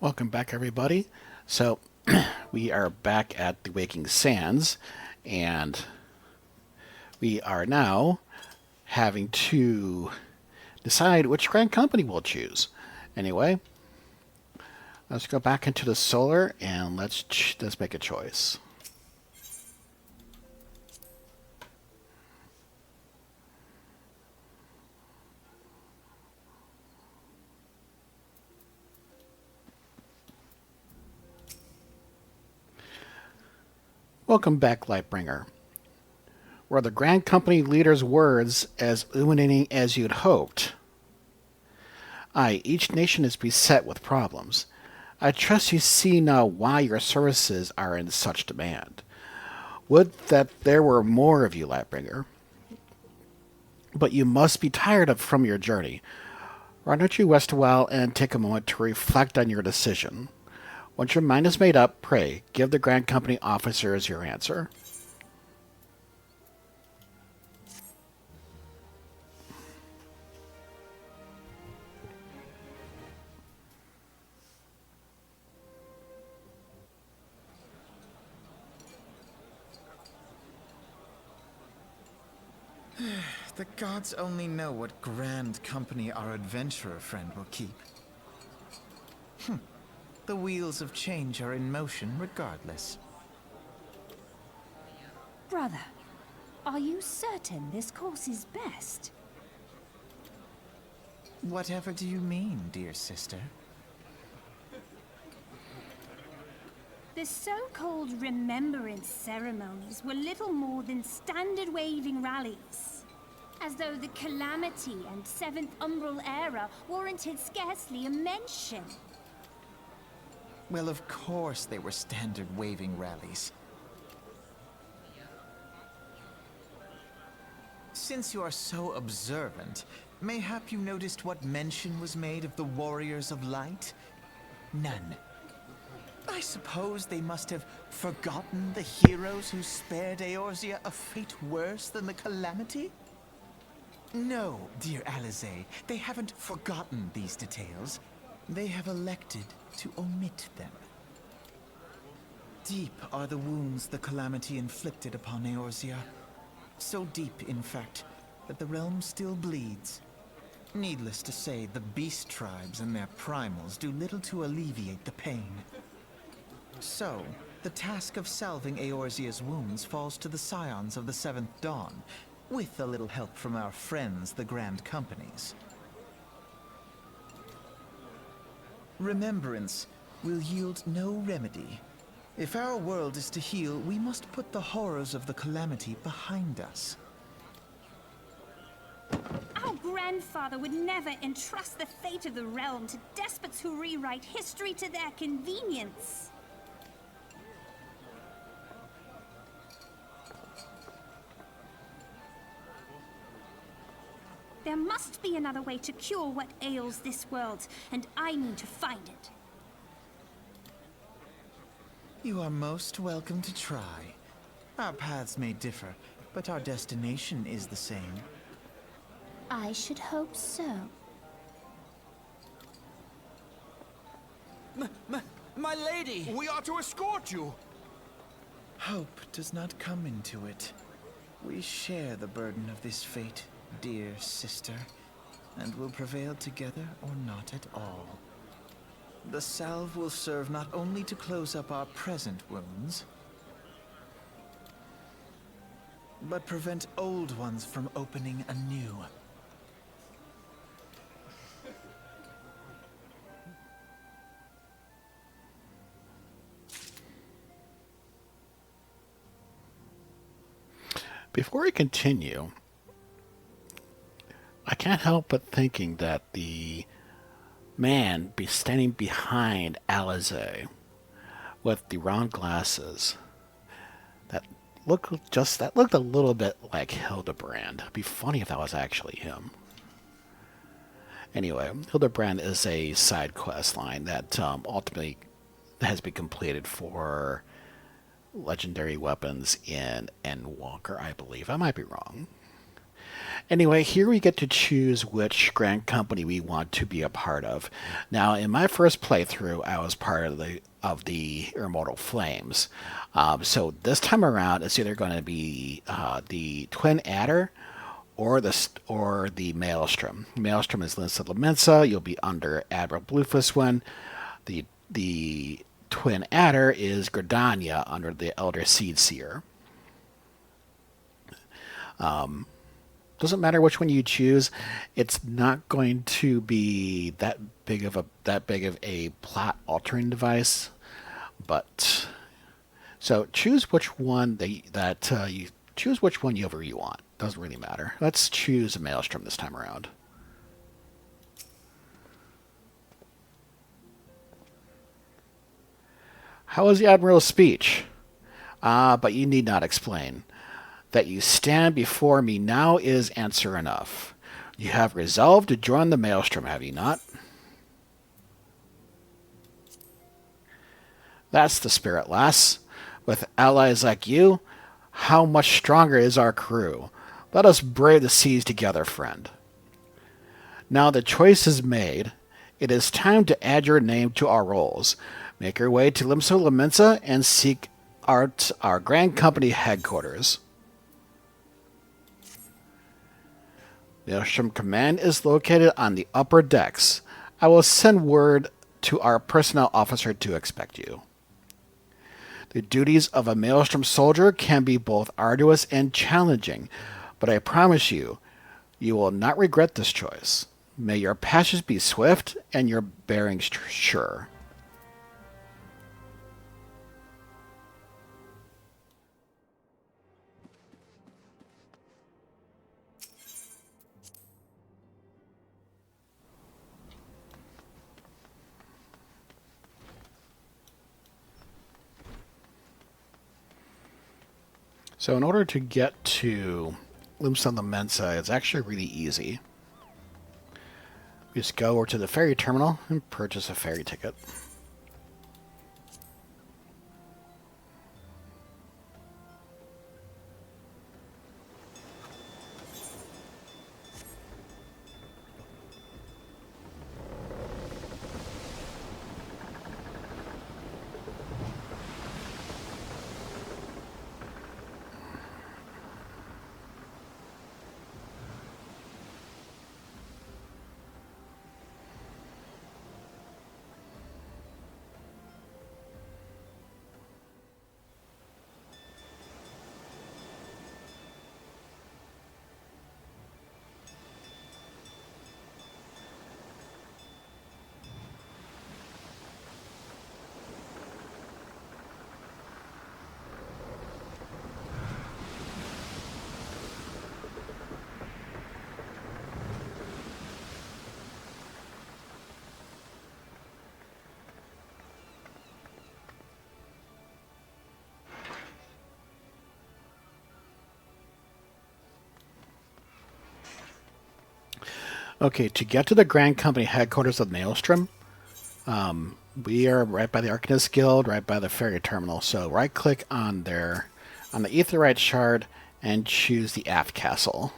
Welcome back, everybody. So, we are back at the Waking Sands, and we are now having to decide which Grand Company we'll choose. Anyway, let's go back into the solar and let's make a choice. Welcome back, Lightbringer. Were the Grand Company leader's words as illuminating as you'd hoped? Aye, each nation is beset with problems. I trust you see now why your services are in such demand. Would that there were more of you, Lightbringer. But you must be tired from your journey. Why don't you rest a while and take a moment to reflect on your decision? Once your mind is made up, pray, give the Grand Company officers your answer. The gods only know what grand company our adventurer friend will keep. The wheels of change are in motion regardless. Brother, are you certain this course is best? Whatever do you mean, dear sister? The so-called remembrance ceremonies were little more than standard waving rallies. As though the Calamity and Seventh Umbral Era warranted scarcely a mention. Well, of course they were standard waving rallies. Since you are so observant, mayhap you noticed what mention was made of the Warriors of Light? None. I suppose they must have forgotten the heroes who spared Eorzea a fate worse than the Calamity? No, dear Alisaie, they haven't forgotten these details. They have elected to omit them. Deep are the wounds the Calamity inflicted upon Eorzea. So deep, in fact, that the realm still bleeds. Needless to say, the beast tribes and their primals do little to alleviate the pain. So, the task of salving Eorzea's wounds falls to the scions of the Seventh Dawn, with a little help from our friends, the Grand Companies. Remembrance will yield no remedy. If our world is to heal, we must put the horrors of the Calamity behind us. Our grandfather would never entrust the fate of the realm to despots who rewrite history to their convenience. There must be another way to cure what ails this world, and I need to find it. You are most welcome to try. Our paths may differ, but our destination is the same. I should hope so. My lady! We are to escort you! Hope does not come into it. We share the burden of this fate, dear sister, and will prevail together or not at all. The salve will serve not only to close up our present wounds, but prevent old ones from opening anew. Before we continue, I can't help but thinking that the man be standing behind Alisaie with the round glasses that looked a little bit like Hildebrand. It'd be funny if that was actually him. Anyway, Hildebrand is a side quest line that ultimately has been completed for legendary weapons in Endwalker, I believe. I might be wrong. Anyway, here we get to choose which Grand Company we want to be a part of. Now, in my first playthrough, I was part of the Immortal Flames. So this time around, it's either going to be the Twin Adder or the Maelstrom. Maelstrom is Lince Lemensa. You'll be under Admiral Bluefus. The Twin Adder is Gridania under the Elder Seed Seer. Doesn't matter which one you choose. It's not going to be that big of a plot altering device. But so choose which one you choose which one you want. Doesn't really matter. Let's choose a Maelstrom this time around. How was the Admiral's speech? But you need not explain. That you stand before me now is answer enough. You have resolved to join the Maelstrom, have you not? That's the spirit, lass. With allies like you, how much stronger is our crew? Let us brave the seas together, friend. Now the choice is made. It is time to add your name to our rolls. Make your way to Lince Lemensa and seek out our Grand Company headquarters. Maelstrom Command is located on the upper decks. I will send word to our personnel officer to expect you. The duties of a Maelstrom soldier can be both arduous and challenging, but I promise you, you will not regret this choice. May your passage be swift and your bearings sure. So in order to get to Lince Lemensa, it's actually really easy. We just go over to the ferry terminal and purchase a ferry ticket. Okay, to get to the Grand Company headquarters of Maelstrom, we are right by the Arcanist Guild, right by the ferry terminal. So right-click on the Aetheryte Shard and choose the Aft Castle.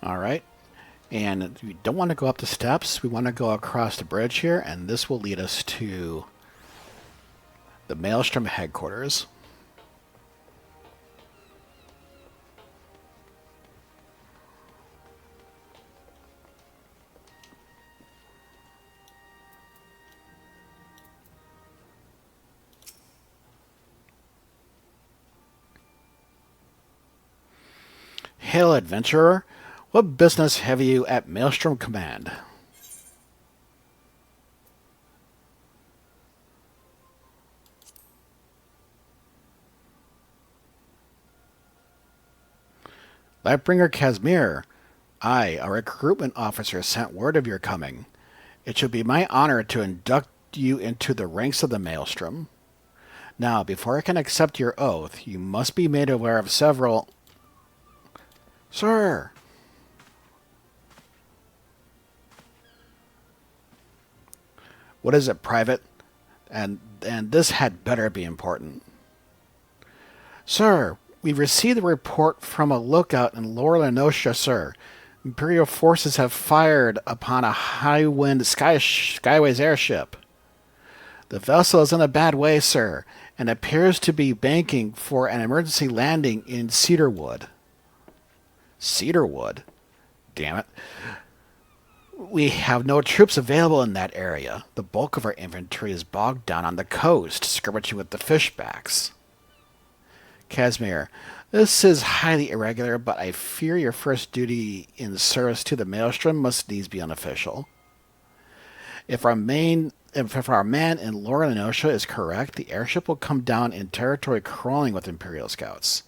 All right. And we don't want to go up the steps. We want to go across the bridge here, and this will lead us to the Maelstrom headquarters. Hail, adventurer. What business have you at Maelstrom Command? Lightbringer Kasmeer, I, a recruitment officer, sent word of your coming. It should be my honor to induct you into the ranks of the Maelstrom. Now, before I can accept your oath, you must be made aware of several... Sir! What is it, Private? And this had better be important. Sir, we've received a report from a lookout in Lower Lenosha, sir. Imperial forces have fired upon a high-wind Skyways airship. The vessel is in a bad way, sir, and appears to be banking for an emergency landing in Cedarwood. Cedarwood? Damn it. We have no troops available in that area. The bulk of our infantry is bogged down on the coast, skirmishing with the fishbacks. Kasmeer, this is highly irregular, but I fear your first duty in service to the Maelstrom must needs be unofficial. If our man in Lower Lenosha is correct, the airship will come down in territory crawling with Imperial scouts.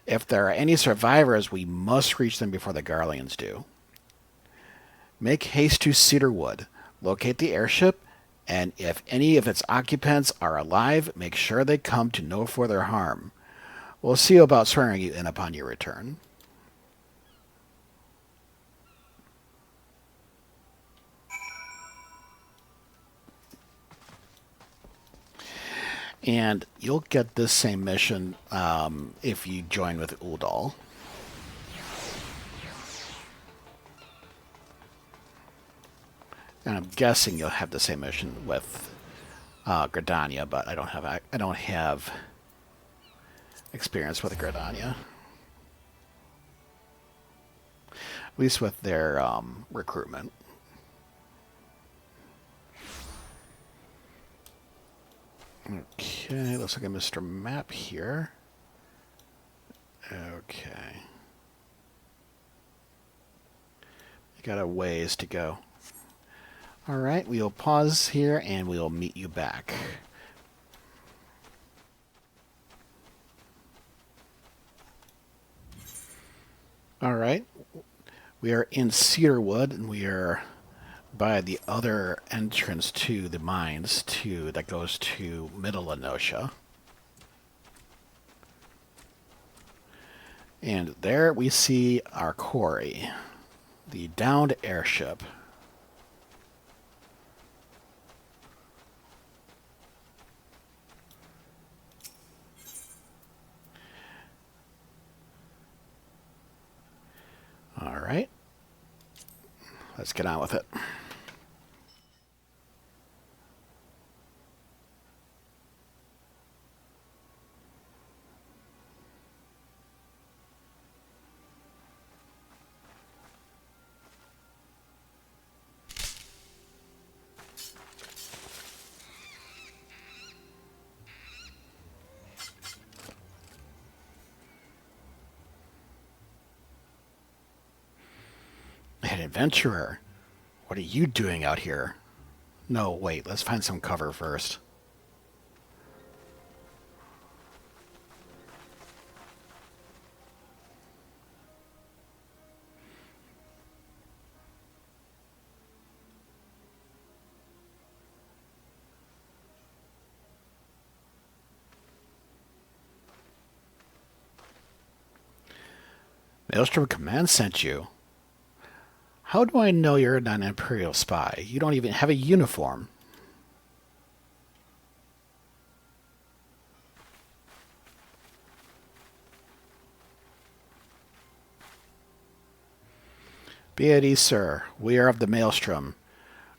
If there are any survivors, we must reach them before the Garleans do. Make haste to Cedarwood, locate the airship, and if any of its occupants are alive, make sure they come to no further harm. We'll see about swearing you in upon your return. And you'll get this same mission if you join with Outtro. And I'm guessing you'll have the same mission with Gridania, but I don't have experience with Gridania. At least with their recruitment. Okay, looks like a Mr. Map here. Okay. You got a ways to go. Alright, we'll pause here and we'll meet you back. Alright, we are in Cedarwood and we are by the other entrance to the mines that goes to Middle Lenosha. And there we see our quarry, the downed airship. All right, let's get on with it. An adventurer, what are you doing out here? No, wait, let's find some cover first. Maelstrom Command sent you. How do I know you're not an Imperial spy? You don't even have a uniform. Be at ease, sir. We are of the Maelstrom.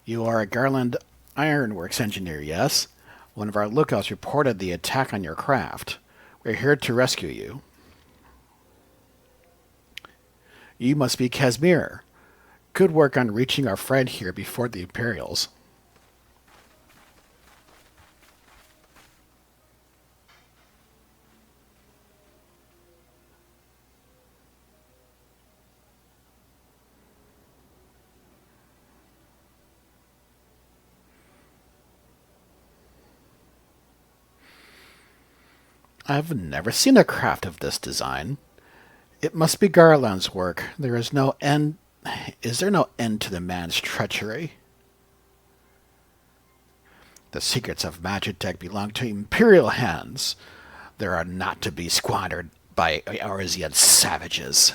You are a Garland Ironworks engineer, yes? One of our lookouts reported the attack on your craft. We're here to rescue you. You must be Kasmeer. Good work on reaching our friend here before the Imperials. I've never seen a craft of this design. It must be Garland's work. There is no end. Is there no end to the man's treachery? The secrets of Magitech belong to Imperial hands. They are not to be squandered by Arisian savages.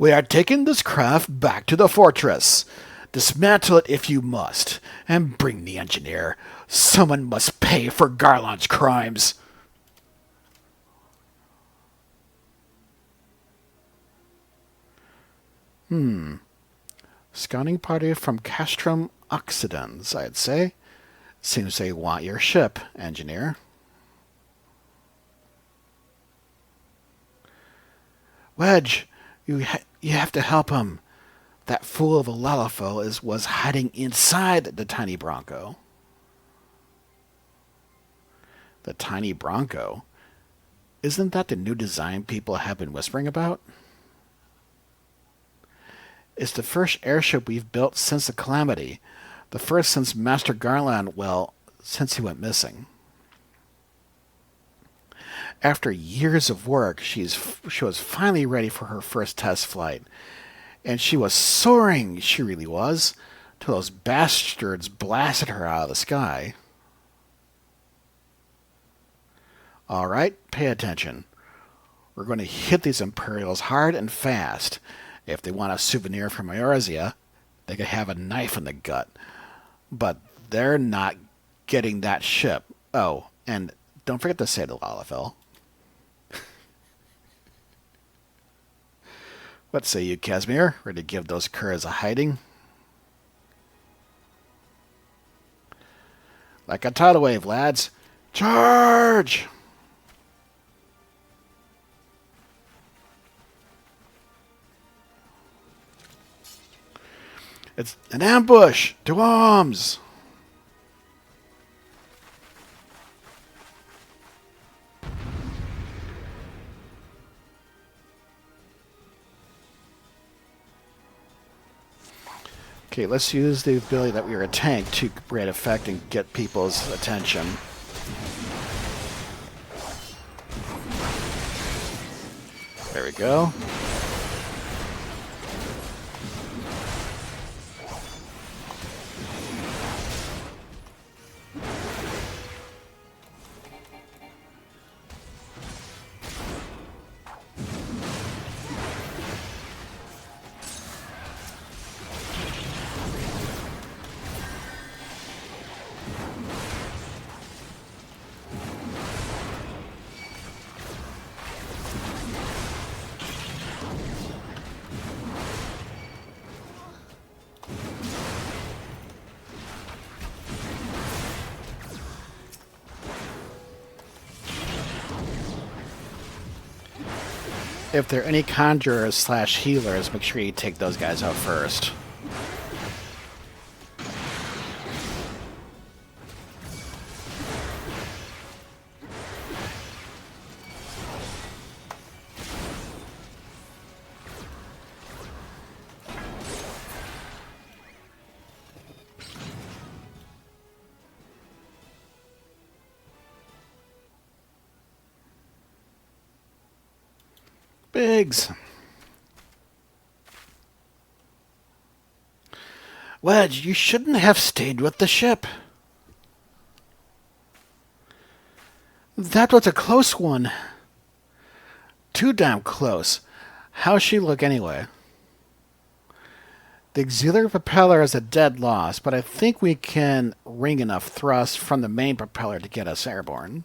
We are taking this craft back to the fortress. Dismantle it if you must, and bring the engineer. Someone must pay for Garland's crimes. Scouting party from Castrum Occidens, I'd say. Seems they want your ship, engineer. Wedge, you have to help him. That fool of a Lalafell was hiding inside the tiny Bronco. The tiny Bronco? Isn't that the new design people have been whispering about? It's the first airship we've built since the Calamity. The first since Master Garland, well, since he went missing. After years of work, she was finally ready for her first test flight. And she was soaring, she really was, till those bastards blasted her out of the sky. All right, pay attention. We're going to hit these Imperials hard and fast. If they want a souvenir from Eorzea, they could have a knife in the gut. But they're not getting that ship. Oh, and don't forget to say to Lalafell. What say you, Kasmeer? Ready to give those curs a hiding? Like a tidal wave, lads. Charge! It's an ambush! To arms! Okay, let's use the ability that we are a tank to great effect and get people's attention. There we go. If there are any conjurers / healers, make sure you take those guys out first. Biggs. Wedge, you shouldn't have stayed with the ship. That was a close one. Too damn close. How's she look anyway? The auxiliary propeller is a dead loss, but I think we can wring enough thrust from the main propeller to get us airborne.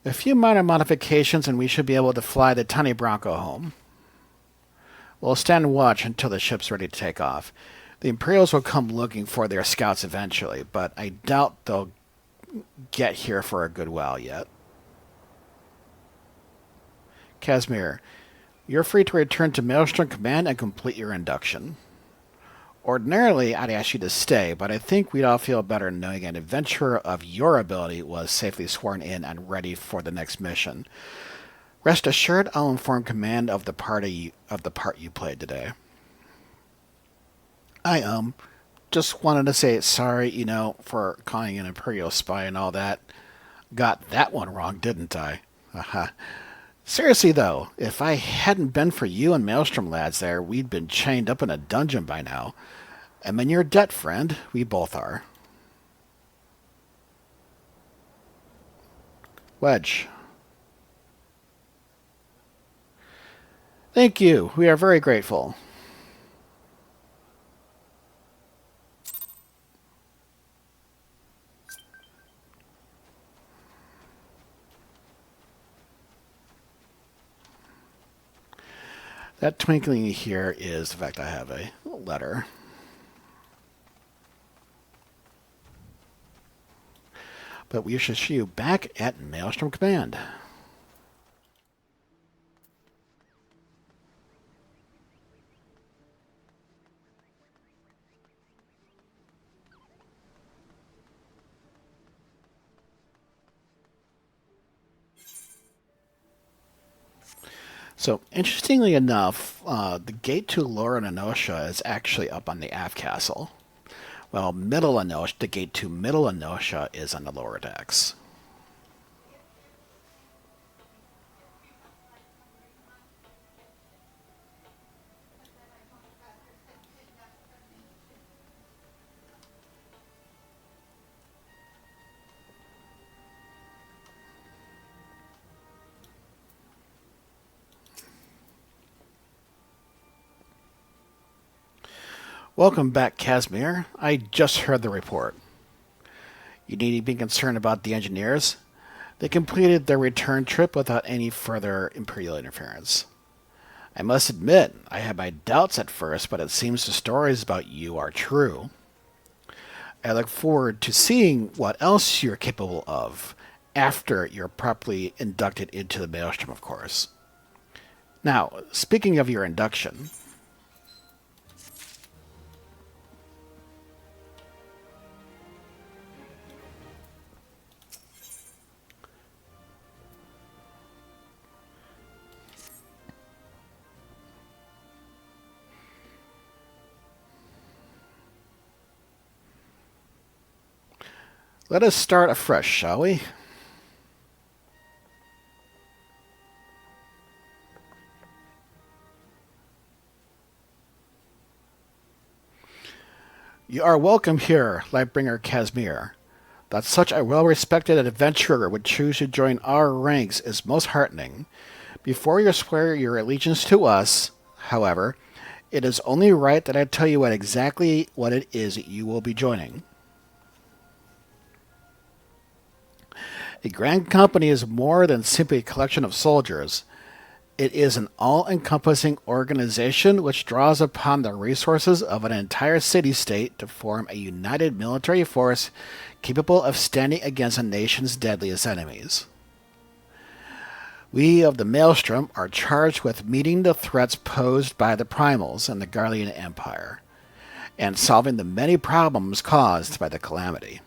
A few minor modifications and we should be able to fly the tiny Bronco home. We'll stand watch until the ship's ready to take off. The Imperials will come looking for their scouts eventually, but I doubt they'll get here for a good while yet. Kasmeer, you're free to return to Maelstrom Command and complete your induction. Ordinarily, I'd ask you to stay, but I think we'd all feel better knowing an adventurer of your ability was safely sworn in and ready for the next mission. Rest assured, I'll inform command of the part you played today. I just wanted to say sorry, for calling an Imperial spy and all that. Got that one wrong, didn't I? Seriously, though, if I hadn't been for you and Maelstrom lads there, we'd been chained up in a dungeon by now. I'm in your debt, friend. We both are. Wedge. Thank you. We are very grateful. That twinkling here is the fact I have a letter. But we should see you back at Maelstrom Command. So, interestingly enough, the gate to Lower Enosha is actually up on the aft castle. Well, Middle Enosha, the gate to Middle Enosha is on the lower decks. Welcome back, Kasmeer. I just heard the report. You need to be concerned about the engineers. They completed their return trip without any further Imperial interference. I must admit, I had my doubts at first, but it seems the stories about you are true. I look forward to seeing what else you're capable of after you're properly inducted into the Maelstrom, of course. Now, speaking of your induction, let us start afresh, shall we? You are welcome here, Lightbringer Kasmeer. That such a well-respected adventurer would choose to join our ranks is most heartening. Before you swear your allegiance to us, however, it is only right that I tell you exactly what it is you will be joining. A grand company is more than simply a collection of soldiers. It is an all-encompassing organization which draws upon the resources of an entire city-state to form a united military force capable of standing against a nation's deadliest enemies. We of the Maelstrom are charged with meeting the threats posed by the Primals and the Garlean Empire, and solving the many problems caused by the Calamity.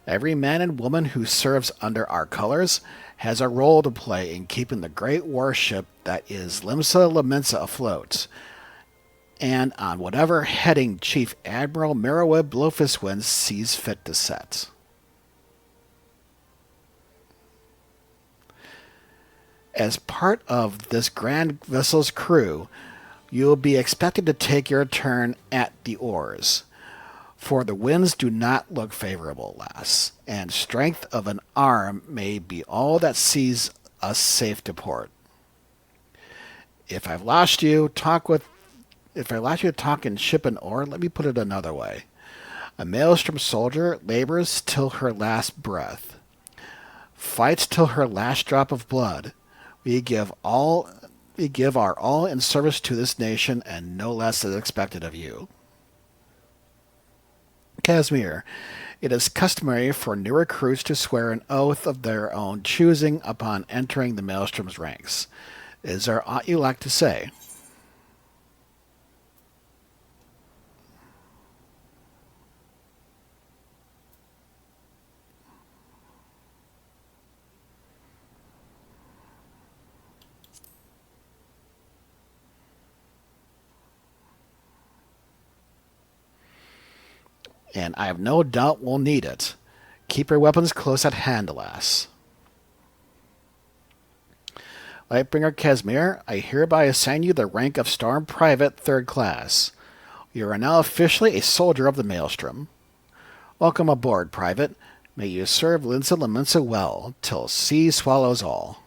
Every man and woman who serves under our colors has a role to play in keeping the great warship that is Limsa Lamensa afloat, and on whatever heading Chief Admiral Meroweb Blofuswind sees fit to set. As part of this grand vessel's crew, you will be expected to take your turn at the oars. For the winds do not look favorable, lass, and strength of an arm may be all that sees us safe to port. If I lost you to talk in ship and oar, let me put it another way. A Maelstrom soldier labors till her last breath, fights till her last drop of blood. We give our all in service to this nation, and no less is expected of you. Kasmeer, it is customary for new recruits to swear an oath of their own choosing upon entering the Maelstrom's ranks. Is there aught you like to say? And I have no doubt we'll need it. Keep your weapons close at hand, lass. Lightbringer Kasmeer, I hereby assign you the rank of Storm Private 3rd Class. You are now officially a soldier of the Maelstrom. Welcome aboard, Private. May you serve Limsa Lamensa well, till sea swallows all.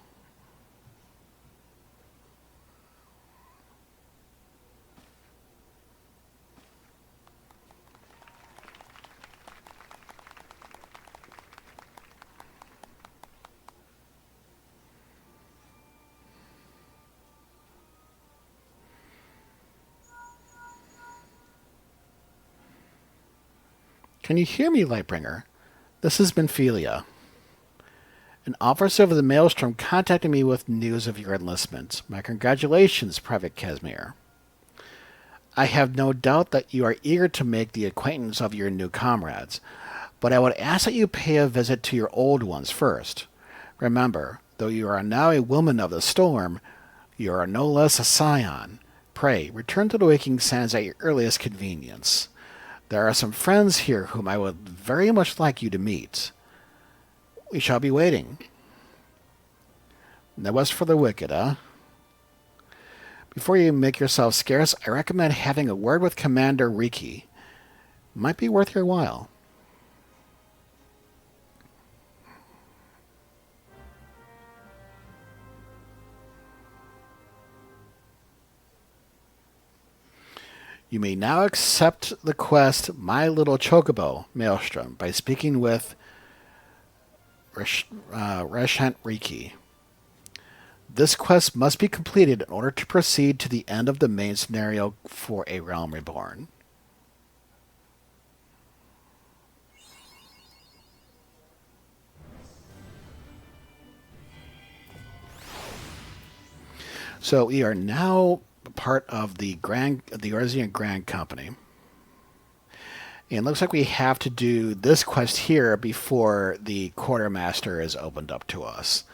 Can you hear me, Lightbringer? This is Benphilia. An officer of the Maelstrom contacted me with news of your enlistment. My congratulations, Private Kasmeer. I have no doubt that you are eager to make the acquaintance of your new comrades, but I would ask that you pay a visit to your old ones first. Remember, though you are now a woman of the storm, you are no less a scion. Pray, return to the waking sands at your earliest convenience. There are some friends here whom I would very much like you to meet. We shall be waiting. That was for the wicked, huh? Before you make yourself scarce, I recommend having a word with Commander Riki. Might be worth your while. You may now accept the quest My Little Chocobo, Maelstrom, by speaking with Reshant Riki. This quest must be completed in order to proceed to the end of the main scenario for A Realm Reborn. So we are now part of the Orzian Grand Company. And it looks like we have to do this quest here before the Quartermaster is opened up to us.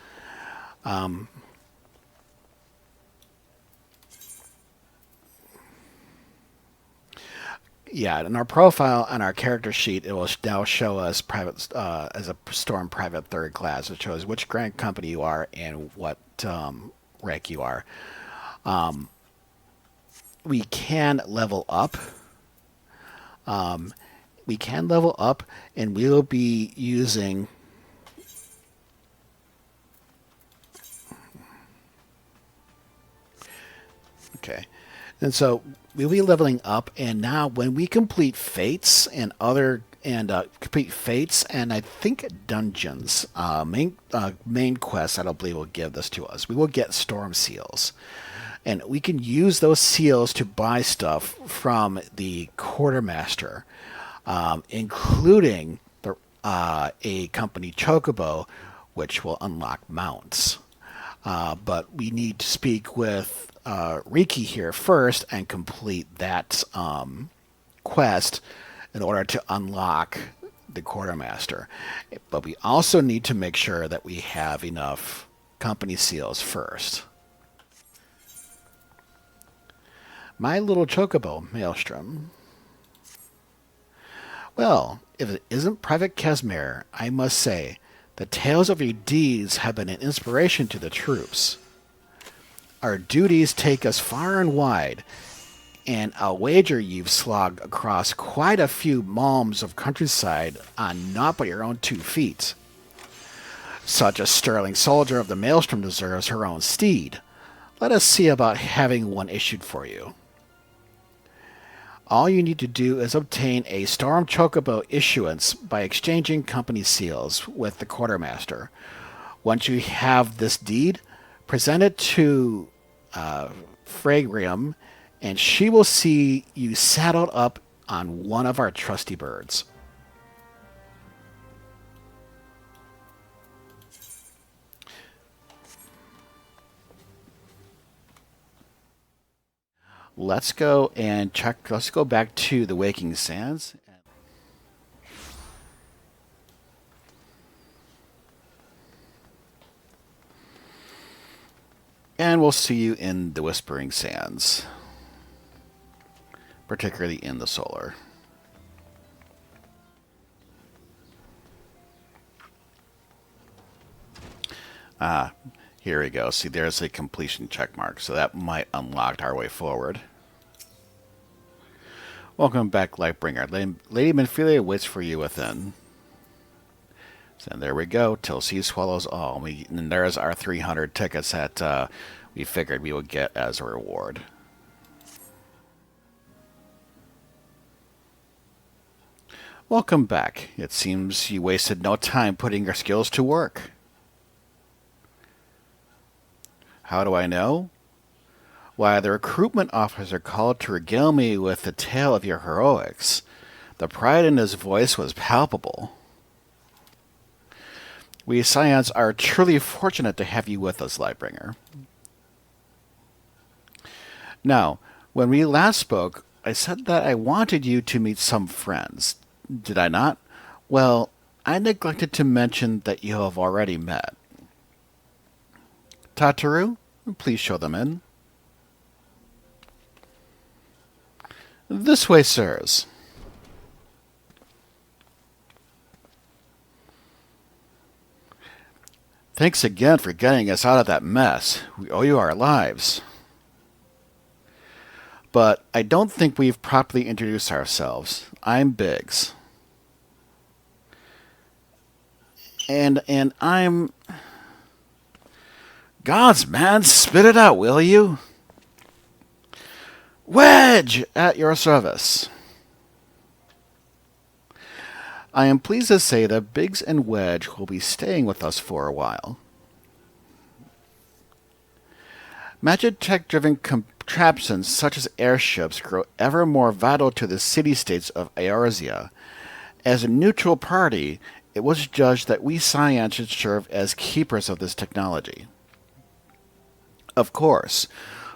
Yeah, in our profile on our character sheet, it will now show us private as a Storm Private Third Class. It shows which Grand Company you are and what rank you are. We can level up. We can level up, and we will be using... Okay. And so we'll be leveling up, and now when we complete fates and complete fates and I think dungeons, main quests, I don't believe will give this to us. We will get storm seals, and we can use those seals to buy stuff from the Quartermaster, including a company Chocobo, which will unlock mounts. But we need to speak with Riki here first and complete that quest in order to unlock the Quartermaster. But we also need to make sure that we have enough company seals first. My Little Chocobo, Maelstrom. Well, if it isn't Private Kasmeer, I must say, the tales of your deeds have been an inspiration to the troops. Our duties take us far and wide, and I'll wager you've slogged across quite a few malms of countryside on not but your own 2 feet. Such a sterling soldier of the Maelstrom deserves her own steed. Let us see about having one issued for you. All you need to do is obtain a Storm Chocobo Issuance by exchanging company seals with the Quartermaster. Once you have this deed, present it to Fragrium, and she will see you saddled up on one of our trusty birds. Let's go and check. Let's go back to the Waking Sands. And we'll see you in the Whispering Sands, particularly in the Solar. Here we go. See, there's a completion check mark, so that might unlock our way forward. Welcome back, Lightbringer. Lady Benphilia waits for you within. So there we go. Till sea swallows all. And there's our 300 tickets that we figured we would get as a reward. Welcome back. It seems you wasted no time putting your skills to work. How do I know? Why, the recruitment officer called to regale me with the tale of your heroics. The pride in his voice was palpable. We Scions are truly fortunate to have you with us, Lightbringer. Now, when we last spoke, I said that I wanted you to meet some friends. Did I not? Well, I neglected to mention that you have already met. Tataru, please show them in. This way, sirs. Thanks again for getting us out of that mess. We owe you our lives. But I don't think we've properly introduced ourselves. I'm Biggs. And I'm... Gods, man, spit it out, will you? Wedge, at your service. I am pleased to say that Biggs and Wedge will be staying with us for a while. Magitech-driven contraptions such as airships grow ever more vital to the city-states of Eorzea. As a neutral party, it was judged that we Scions should serve as keepers of this technology. Of course,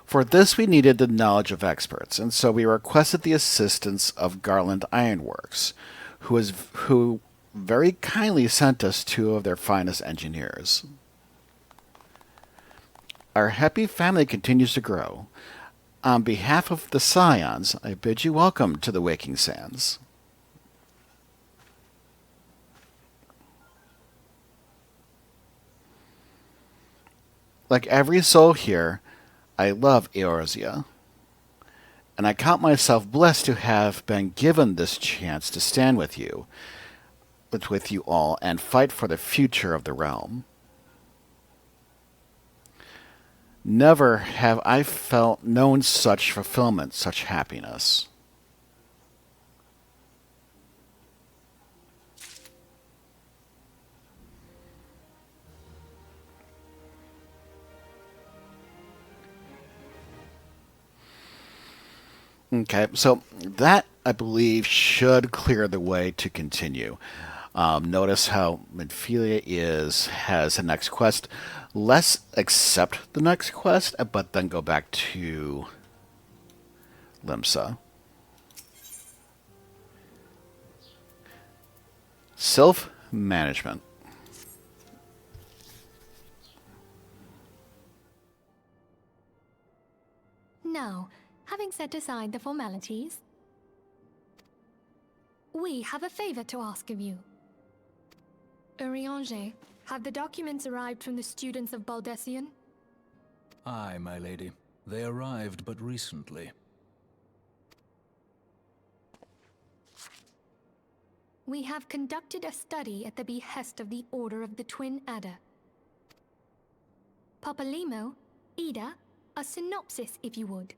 for this we needed the knowledge of experts, and so we requested the assistance of Garland Ironworks, who very kindly sent us 2 of their finest engineers. Our happy family continues to grow. On behalf of the Scions, I bid you welcome to the Waking Sands. Like every soul here, I love Eorzea, and I count myself blessed to have been given this chance to stand with you all, and fight for the future of the realm. Never have I known such fulfillment, such happiness. Okay, so that, I believe, should clear the way to continue. Notice how Menphilia has the next quest. Let's accept the next quest, but then go back to Limsa. Sylph-Management. Now, having set aside the formalities, we have a favor to ask of you. Urianger, have the documents arrived from the students of Baldessian? Aye, my lady. They arrived but recently. We have conducted a study at the behest of the Order of the Twin Adder. Papalimo, Ida, a synopsis if you would.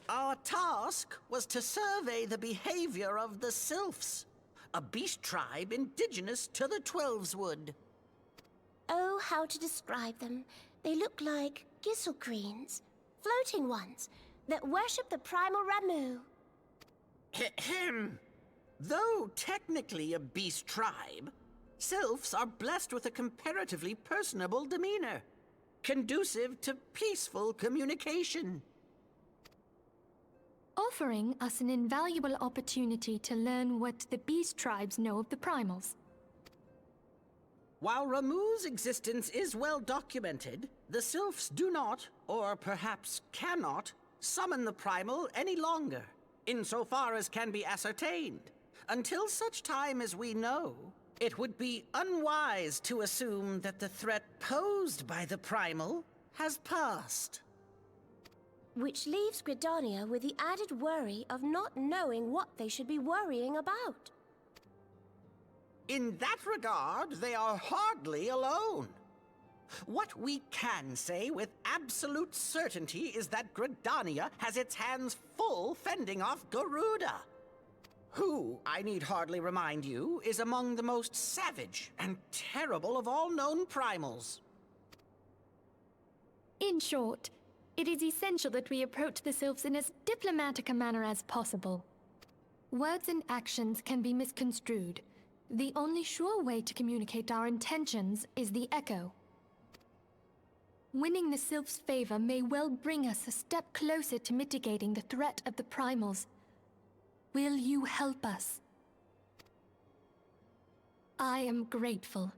Our task was to survey the behavior of the Sylphs, a beast tribe indigenous to the Twelveswood. Oh, how to describe them. They look like gisselcreens, floating ones, that worship the primal Ramu. Ahem. Though technically a beast tribe, Sylphs are blessed with a comparatively personable demeanor, conducive to peaceful communication. Offering us an invaluable opportunity to learn what the beast tribes know of the primals. While Ramu's existence is well documented, the Sylphs do not, or perhaps cannot, summon the primal any longer, insofar as can be ascertained. Until such time as we know, it would be unwise to assume that the threat posed by the primal has passed. Which leaves Gridania with the added worry of not knowing what they should be worrying about. In that regard, they are hardly alone. What we can say with absolute certainty is that Gridania has its hands full fending off Garuda, who, I need hardly remind you, is among the most savage and terrible of all known primals. In short, It is essential that we approach the Sylphs in as diplomatic a manner as possible. Words and actions can be misconstrued. The only sure way to communicate our intentions is the echo. Winning the Sylph's favor may well bring us a step closer to mitigating the threat of the primals. Will you help us? I am grateful.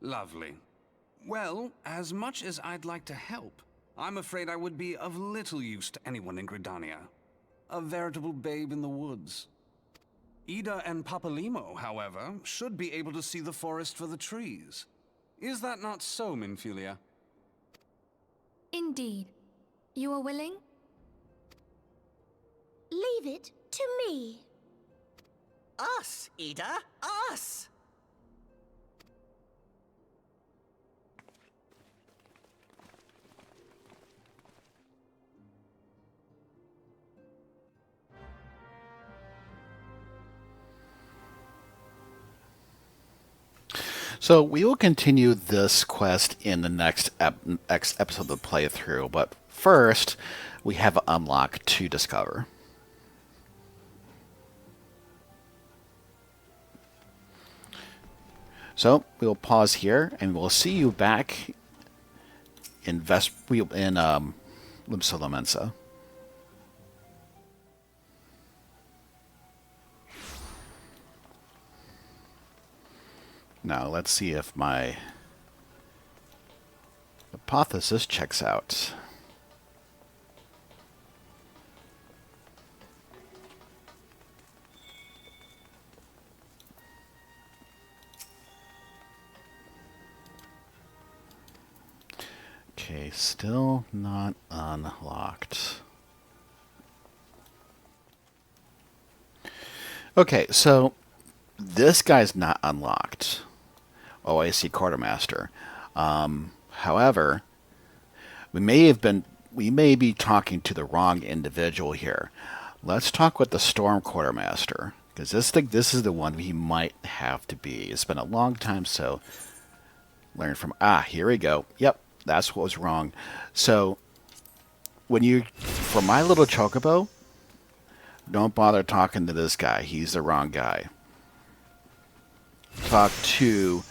Lovely. Well, as much as I'd like to help, I'm afraid I would be of little use to anyone in Gridania. A veritable babe in the woods. Ida and Papalimo, however, should be able to see the forest for the trees. Is that not so, Minfilia? Indeed. You are willing? Leave it to me. Us, Ida, us! So we will continue this quest in the next episode of the playthrough, but first we have an unlock to discover. So we'll pause here, and we'll see you back in Limsa Lamensa. Now, let's see if my hypothesis checks out. Okay, still not unlocked. Okay, so this guy's not unlocked. Oh, I see, Quartermaster. However, we may be talking to the wrong individual here. Let's talk with the Storm Quartermaster, because this is the one we might have to be. It's been a long time, so learn from. Here we go. Yep, that's what was wrong. So for my little Chocobo, don't bother talking to this guy. He's the wrong guy. Talk to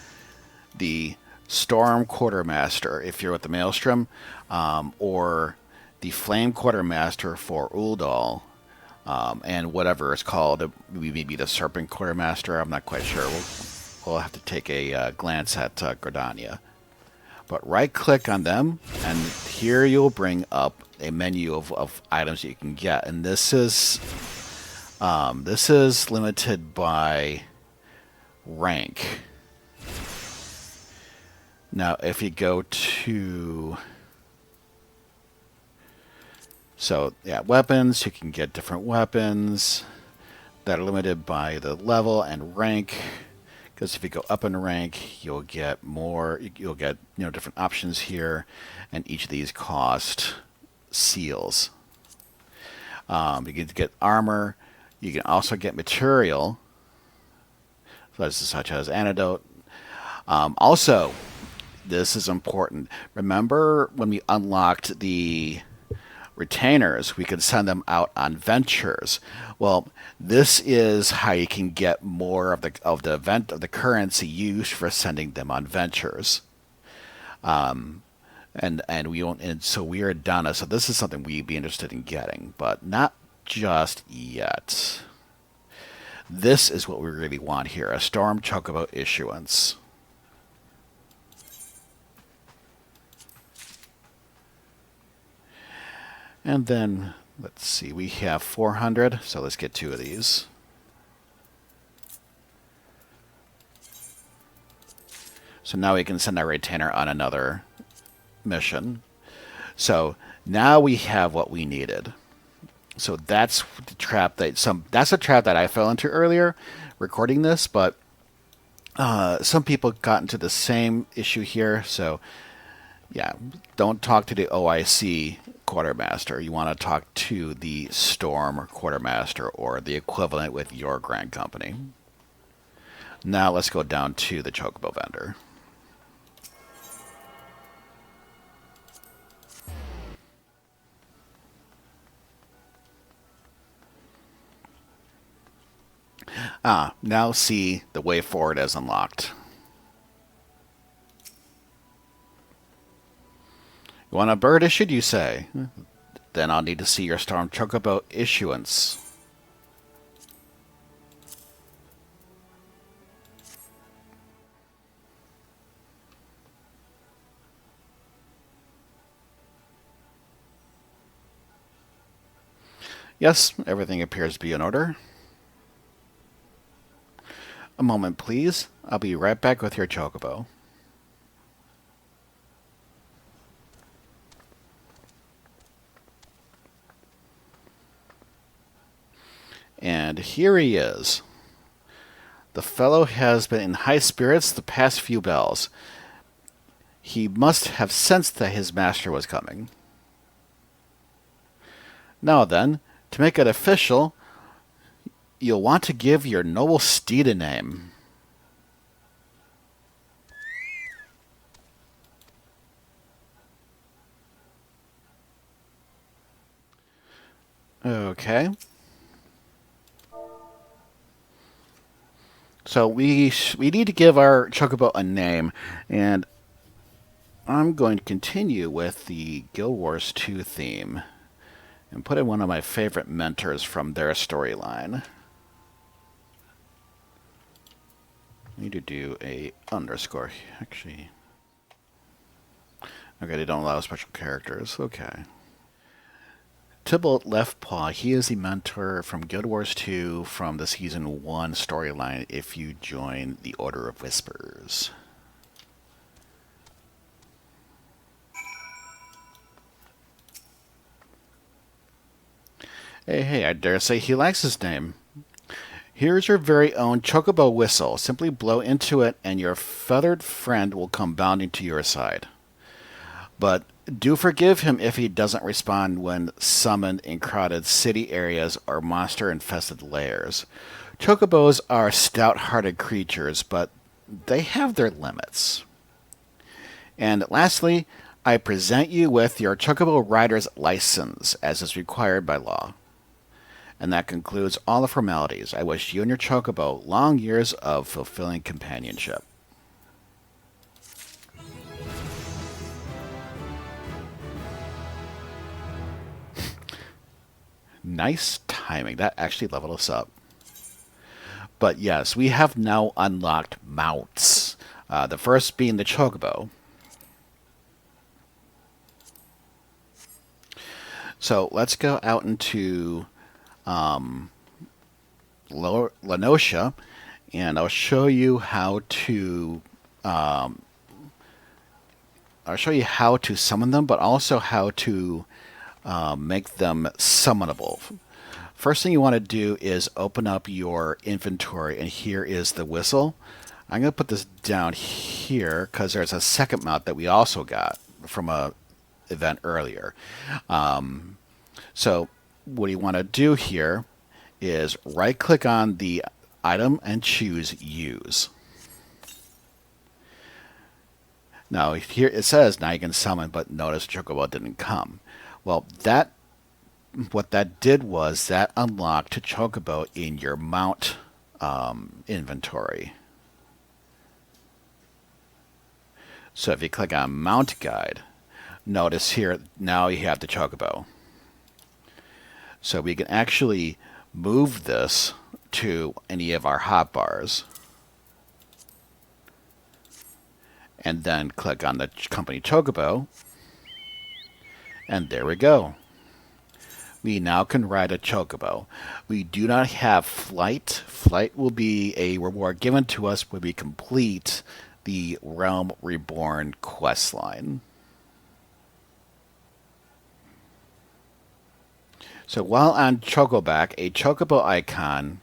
the Storm Quartermaster if you're with the Maelstrom, or the Flame Quartermaster for Ul'dah, and whatever it's called. Maybe the Serpent Quartermaster. I'm not quite sure. We'll have to take a glance at Gridania. But right-click on them, and here you'll bring up a menu of items that you can get, and this is limited by rank. Now, if you go to... So, yeah, weapons, you can get different weapons that are limited by the level and rank. Because if you go up in rank, you'll get more, different options here. And each of these cost seals. You can get armor. You can also get material, such as antidote. Also, this is important. Remember when we unlocked the retainers, we could send them out on ventures. Well, this is how you can get more of the currency used for sending them on ventures. And so we are done. So this is something we'd be interested in getting, but not just yet. This is what we really want here: a Storm Chocobo Issuance. And then, let's see, we have 400, so let's get 2 of these. So now we can send our retainer on another mission. So now we have what we needed. So that's the trap that's a trap that I fell into earlier recording this, but some people got into the same issue here. So yeah, don't talk to the OIC Quartermaster. You want to talk to the Storm Quartermaster, or the equivalent with your Grand Company. Now let's go down to the Chocobo vendor. Ah, now see the way forward as unlocked. You want a bird issued, you say? Then I'll need to see your Storm Chocobo Issuance. Yes, everything appears to be in order. A moment, please. I'll be right back with your Chocobo. And here he is. The fellow has been in high spirits the past few bells. He must have sensed that his master was coming. Now then, to make it official, you'll want to give your noble steed a name. Okay. So we need to give our Chocobo a name, and I'm going to continue with the Guild Wars 2 theme and put in one of my favorite mentors from their storyline. I need to do a underscore, actually. Okay, they don't allow special characters. Okay. Tybalt Leftpaw, he is the mentor from Guild Wars 2 from the Season 1 storyline if you join the Order of Whispers. Hey, I dare say he likes his name. Here's your very own Chocobo whistle. Simply blow into it and your feathered friend will come bounding to your side. But do forgive him if he doesn't respond when summoned in crowded city areas or monster-infested lairs. Chocobos are stout-hearted creatures, but they have their limits. And lastly, I present you with your Chocobo Rider's license, as is required by law. And that concludes all the formalities. I wish you and your Chocobo long years of fulfilling companionship. Nice timing. That actually leveled us up. But yes, we have now unlocked mounts. The first being the Chocobo. So let's go out into Lenosia, and I'll show you how to summon them, but also how to make them summonable. First thing you want to do is open up your inventory, and here is the whistle. I'm going to put this down here because there's a second mount that we also got from a event earlier. So what you want to do here is right click on the item and choose use. Now here it says now you can summon, but notice Chocobo didn't come. Well, what that did was that unlocked Chocobo in your mount inventory. So if you click on Mount Guide, notice here now you have the Chocobo. So we can actually move this to any of our hotbars. And then click on the company Chocobo. And there we go. We now can ride a Chocobo. We do not have flight. Flight will be a reward given to us when we complete the Realm Reborn questline. So while on Chocoback, a Chocobo icon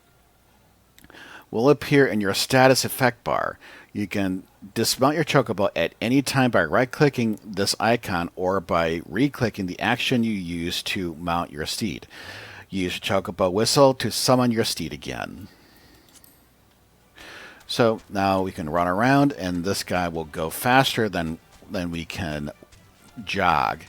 will appear in your status effect bar. You can dismount your Chocobo at any time by right-clicking this icon or by re-clicking the action you use to mount your steed. Use your Chocobo whistle to summon your steed again. So now we can run around, and this guy will go faster than we can jog.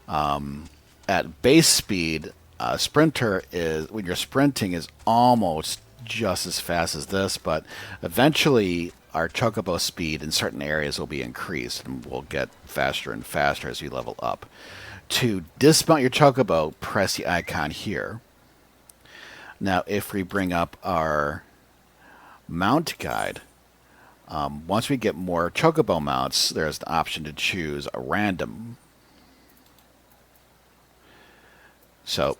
At base speed, sprinter is when you're sprinting is almost just as fast as this, but eventually our Chocobo speed in certain areas will be increased and will get faster and faster as we level up. To dismount your Chocobo, press the icon here. Now, if we bring up our mount guide, once we get more Chocobo mounts, there's the option to choose a random. So,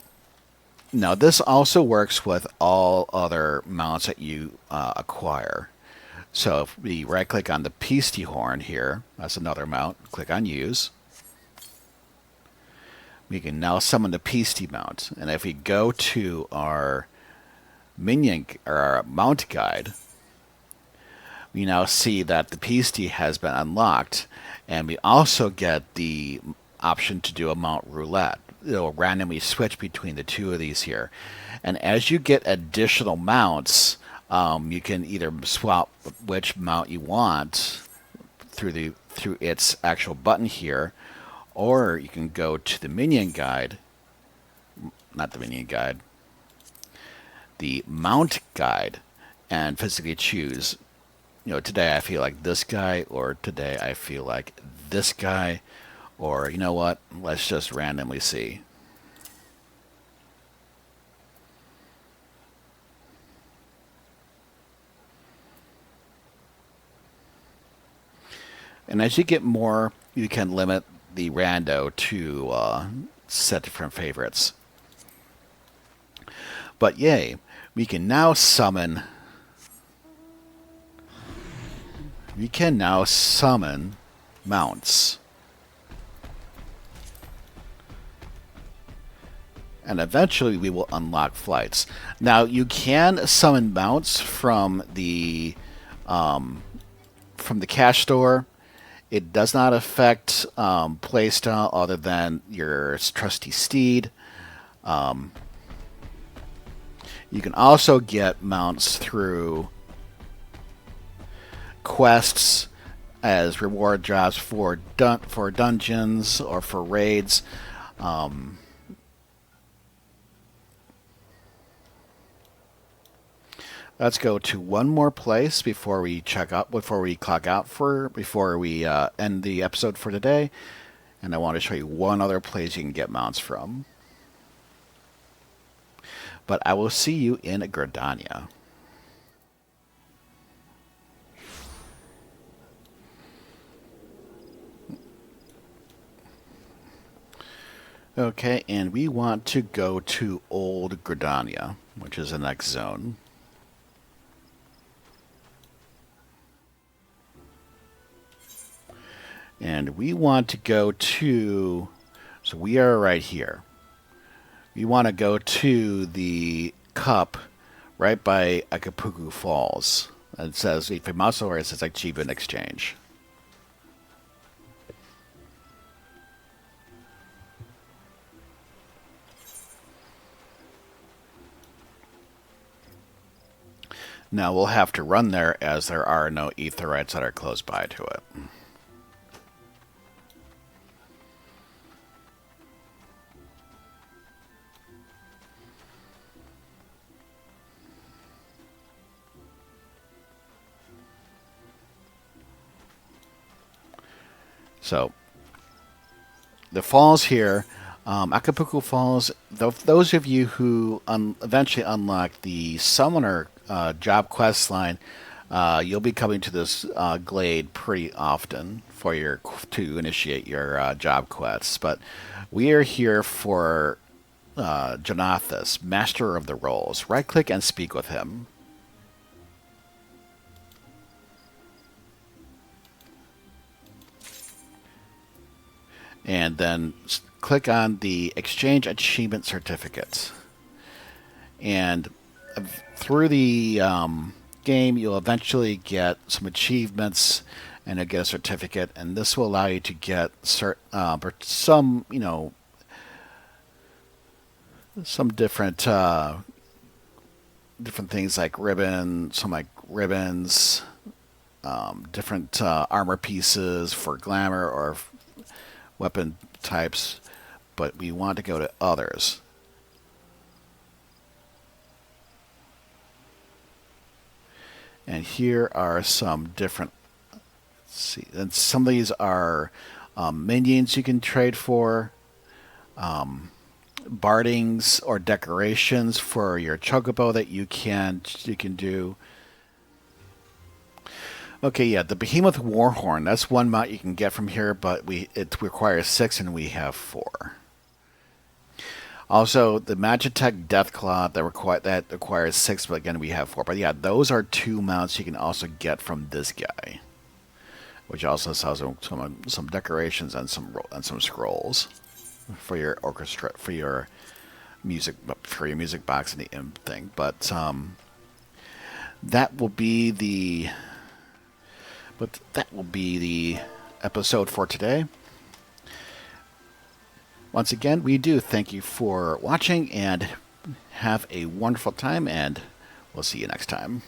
now this also works with all other mounts that you acquire. So if we right click on the Peasty Horn here, that's another mount, click on use. We can now summon the Peasty mount. And if we go to our minion or our mount guide, we now see that the Peasty has been unlocked, and we also get the option to do a mount roulette. It'll randomly switch between the two of these here. And as you get additional mounts, you can either swap which mount you want through its actual button here, or you can go to the minion guide, not the minion guide, the mount guide, and physically choose, you know, today I feel like this guy, or today I feel like this guy, or you know what, let's just randomly see. And as you get more, you can limit the rando to set different favorites. But yay, we can now summon. We can now summon mounts. And eventually we will unlock flights. Now you can summon mounts from the cash store. It does not affect playstyle other than your trusty steed. You can also get mounts through quests as reward jobs for dungeons or for raids. Let's go to one more place before we clock out before we end the episode for today. And I want to show you one other place you can get mounts from. But I will see you in Gridania. Okay, and we want to go to Old Gridania, which is the next zone. And we want to go to, so we are right here. We want to go to the cup right by Acapulco Falls. It says, Famoso, or it says Achievement Exchange. Now we'll have to run there as there are no aetherytes that are close by to it. So, the falls here, Acapulco Falls, those of you who eventually unlock the Summoner job quest line, you'll be coming to this glade pretty often to initiate your job quests. But we are here for Jonathas, Master of the Rolls. Right-click and speak with him. And then click on the Exchange Achievement Certificate. And through the game, you'll eventually get some achievements, and you'll get a certificate. And this will allow you to get some, you know, some different things like ribbons, different armor pieces for glamour or weapon types, but we want to go to others. And here are some different. Let's see, and some of these are minions you can trade for, bardings or decorations for your Chocobo that you can do. Okay, yeah, the Behemoth Warhorn. That's one mount you can get from here, but it requires 6 and we have 4. Also, the Magitech Deathclaw that requires 6, but again we have 4. But yeah, those are 2 mounts you can also get from this guy, which also sells some decorations and some scrolls for your orchestra, for your music box and the imp thing. But that will be the episode for today. Once again, we do thank you for watching and have a wonderful time, and we'll see you next time.